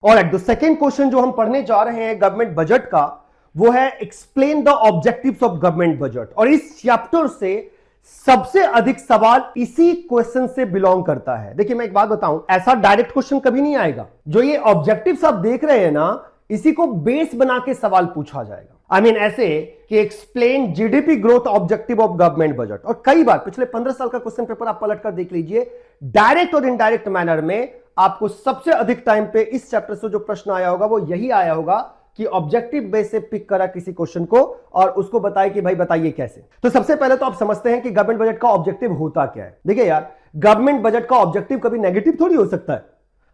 और the second question जो हम पढ़ने जा रहे हैं गवर्नमेंट बजट का, वो है explain the objectives of government budget. और इस चैप्टर से सबसे अधिक सवाल इसी क्वेश्चन से बिलोंग करता है। देखिए मैं एक बात बताऊं, ऐसा डायरेक्ट क्वेश्चन कभी नहीं आएगा। जो ये ऑब्जेक्टिव्स आप देख रहे हैं ना, इसी को बेस बना के सवाल पूछा जाएगा। आई मीन ऐसे कि explain GDP growth objective of government budget. और कई बार पिछले 15 साल का क्वेश्चन पेपर आप पलट कर देख लीजिए, डायरेक्ट और इनडायरेक्ट मैनर में आपको सबसे अधिक टाइम पे इस चैप्टर से जो प्रश्न आया होगा वो यही आया होगा कि ऑब्जेक्टिव बेस से पिक करा किसी क्वेश्चन को और उसको बताए कि भाई बताइए कैसे। तो सबसे पहले तो आप समझते हैं कि गवर्नमेंट बजट का ऑब्जेक्टिव होता क्या है। देखिए यार, गवर्नमेंट बजट का ऑब्जेक्टिव कभी नेगेटिव थोड़ी हो सकता है।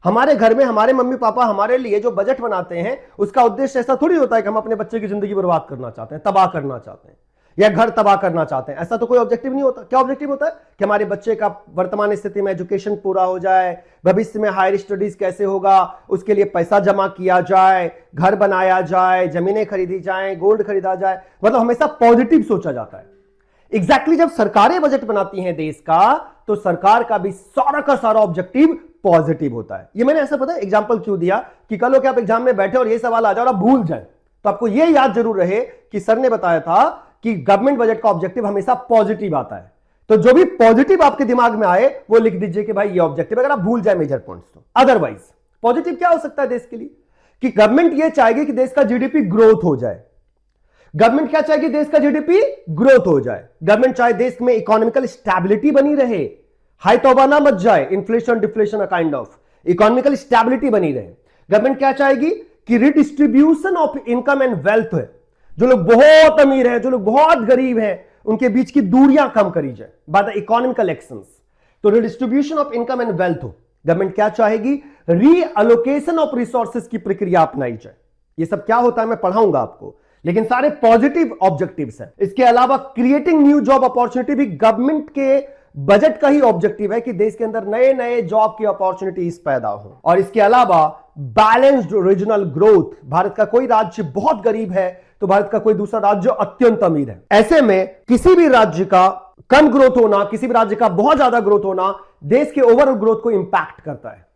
हमारे घर में हमारे मम्मी पापा हमारे लिए जो बजट बनाते हैं उसका उद्देश्य ऐसा थोड़ी होता है कि हम अपने बच्चे की जिंदगी बर्बाद करना चाहते हैं, तबाह करना चाहते हैं या घर तबाह करना चाहते हैं। ऐसा तो कोई ऑब्जेक्टिव नहीं होता। क्या ऑब्जेक्टिव होता है कि हमारे बच्चे का वर्तमान स्थिति में एजुकेशन पूरा हो जाए, भविष्य में हायर स्टडीज कैसे होगा उसके लिए पैसा जमा किया जाए, घर बनाया जाए, जमीनें खरीदी जाए, गोल्ड खरीदा जाए। मतलब हमेशा पॉजिटिव सोचा जाता है। एग्जैक्टली जब सरकारें बजट बनाती हैं देश का, तो सरकार का भी सारा का सारा ऑब्जेक्टिव पॉजिटिव होता है। ये मैंने ऐसा पता है एग्जांपल क्यों दिया कि कल को आप एग्जाम में बैठे और ये सवाल आ जाए और आप भूल जाए, तो आपको ये याद जरूर रहे कि सर ने बताया था कि गवर्नमेंट बजट का ऑब्जेक्टिव हमेशा पॉजिटिव आता है। तो जो भी पॉजिटिव आपके दिमाग में आए वो लिख दीजिए कि भाई ये ऑब्जेक्टिव, अगर आप भूल जाए मेजर पॉइंट्स तो। अदरवाइज पॉजिटिव क्या हो सकता है देश के लिए कि गवर्नमेंट ये चाहेगी कि देश का जीडीपी ग्रोथ हो जाए। गवर्नमेंट क्या चाहेगी? देश का जीडीपी ग्रोथ हो जाए। गवर्नमेंट चाहे देश में इकोनॉमिकल स्टेबिलिटी बनी रहे, हाई तौबा ना मच जाए, inflation deflation kind of economical stability बनी रहे। गवर्नमेंट क्या चाहेगी कि redistribution of income and wealth है, जो लोग बहुत अमीर हैं, जो लोग बहुत गरीब हैं, उनके बीच की दूरियां कम करी जाए बाय द इकोनॉमिकल एक्शंस। तो redistribution of income and wealth हो। गवर्नमेंट क्या चाहेगी? रीअलोकेशन ऑफ रिसोर्सेज की प्रक्रिया अपनाई जाए। ये सब क्या होता है मैं पढ़ाऊंगा आपको, लेकिन सारे पॉजिटिव ऑब्जेक्टिव्स हैं। इसके अलावा क्रिएटिंग न्यू जॉब अपॉर्चुनिटी भी गवर्नमेंट के बजट का ही ऑब्जेक्टिव है कि देश के अंदर नए नए जॉब की अपॉर्चुनिटीज पैदा हो। और इसके अलावा बैलेंस्ड रीजनल ग्रोथ। भारत का कोई राज्य बहुत गरीब है तो भारत का कोई दूसरा राज्य अत्यंत अमीर है। ऐसे में किसी भी राज्य का कम ग्रोथ होना, किसी भी राज्य का बहुत ज्यादा ग्रोथ होना देश के ओवरऑल ग्रोथ को इंपैक्ट करता है।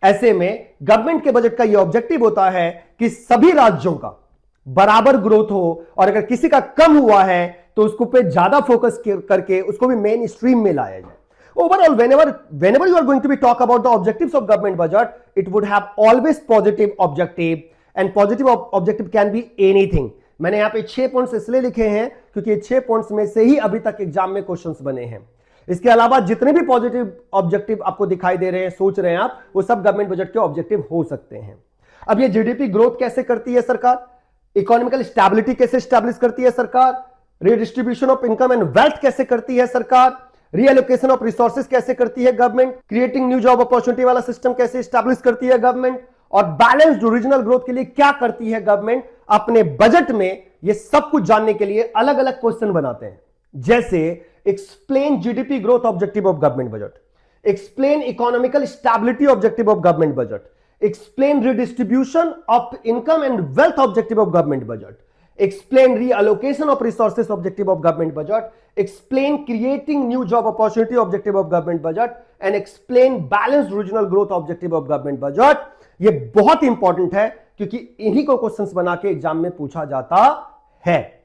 ऐसे में गवर्नमेंट के बजट का यह ऑब्जेक्टिव होता है कि सभी राज्यों का बराबर ग्रोथ हो, और अगर किसी का कम हुआ है तो उसको पे ज्यादा फोकस करके उसको भी मेन स्ट्रीम में लाया जाए। Overall, whenever you are going to be talk about the objectives of government budget, it would have always positive objective, and positive objective can be anything. मैंने यहाँ पे 6 पॉइंट्स इसलिए लिखे हैं क्योंकि 6 पॉइंट्स में से ही अभी तक एग्जाम में क्वेश्चंस बने हैं। इसके अलावा जितने भी पॉजिटिव ऑब्जेक्टिव आपको दिखाई दे रहे हैं, सोच रहे हैं आप, वो सब गवर्नमेंट बजट के ऑब्जेक्टिव हो सकते हैं। अब ये जीडीपी ग्रोथ कैसे करती है सरकार, इकोनॉमिकल स्टेबिलिटी कैसे स्टैब्लिश करती है सरकार, redistribution of income and wealth कैसे करती है सरकार, रीएलोकेशन ऑफ रिसोर्सेज कैसे करती है government, creating new job opportunity वाला सिस्टम कैसे स्टैब्लिश करती है गवर्नमेंट, और बैलेंस्ड रीजनल ग्रोथ के लिए क्या करती है गवर्नमेंट अपने बजट में, ये सब कुछ जानने के लिए अलग अलग क्वेश्चन बनाते हैं। जैसे explain GDP growth objective of government budget, explain economical stability objective of government budget, explain redistribution of income and wealth objective of government budget, explain reallocation of resources objective of government budget, explain creating new job opportunity objective of government budget, and explain balanced regional growth objective of government budget। ये बहुत important है क्योंकि इन्हीं को questions बना के exam में पूछा जाता है।